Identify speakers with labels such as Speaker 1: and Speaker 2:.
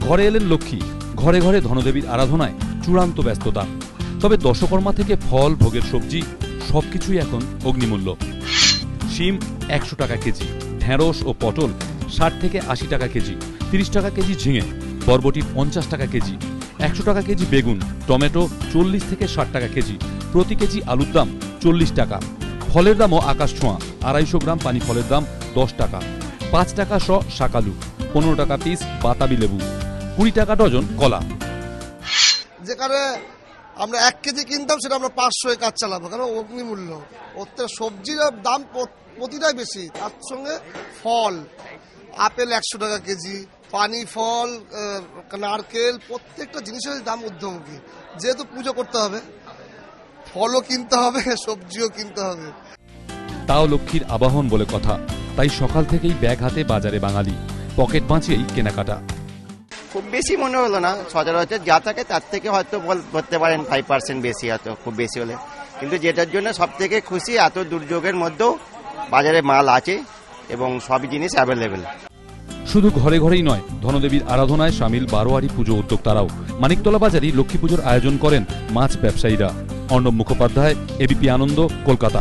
Speaker 1: ঘরে এলেন লক্ষ্মী, ঘরে ঘরে ধনদেবীর আরাধনায় চূড়ান্ত ব্যস্ততা। তবে দশকর্মা থেকে ফল, ভোগের সবজি সবকিছুই এখন অগ্নিমূল্য। শিম ১০০ টাকা কেজি, ঢেঁড়স ও পটল ৬০ থেকে ৮০ টাকা কেজি, ৩০ টাকা কেজি ঝিঙে, বরবটি ৫০ টাকা কেজি, ১০০ টাকা কেজি বেগুন, টমেটো ৪০ থেকে ৬০ টাকা কেজি, প্রতি কেজি আলুর দাম ৪০ টাকা। ফলের দামও আকাশ ছোঁয়া, ২৫০ গ্রাম পানি ফলের দাম ১০ টাকা, ৫ টাকা শ শাকালু, ১৫ টাকা পিস বাতাবি লেবু, ২০ টাকা ডজন কলা।
Speaker 2: যেখানে আমরা ১ কেজি কিনতাম সেটা আমরা ৫০০ কাজ চালাবো, কারণ অগ্নিমূল্য। ওর সবজির দাম প্রতিটাই বেশি, তার সঙ্গে ফল, আপেল ১০০ টাকা কেজি, পানি ফল, নারকেল, প্রত্যেকটা জিনিসের দাম ঊর্ধ্বমুখী। যেহেতু পুজো করতে হবে, ফলও কিনতে হবে, সবজিও কিনতে হবে।
Speaker 1: তাও লক্ষ্মীর আবাহন বলে কথা, তাই সকাল থেকেই ব্যাগ হাতে বাজারে বাঙালি, পকেট বাঁচিয়েই কেনাকাটা।
Speaker 3: খুব বেশি মনে হলো না, সচরাচর যা থাকে তার থেকে হয়তো বলতে পারেন 5% বেশি, হয়তো খুব বেশি হলে। কিন্তু যেটার জন্য সব থেকে খুশি, এত দুর্যোগের মধ্যেও বাজারে মাল আছে এবং সব জিনিস অ্যাভেলেবেল।
Speaker 1: শুধু ঘরে ঘরেই নয়, ধনদেবীর আরাধনায় সামিল বারোয়ারি পুজো উদ্যোক্তারাও। মানিকতলা বাজারই লক্ষ্মী পুজোর আয়োজন করেন মাছ ব্যবসায়ীরা। অর্ণব মুখোপাধ্যায়, এবিপি আনন্দ, কলকাতা।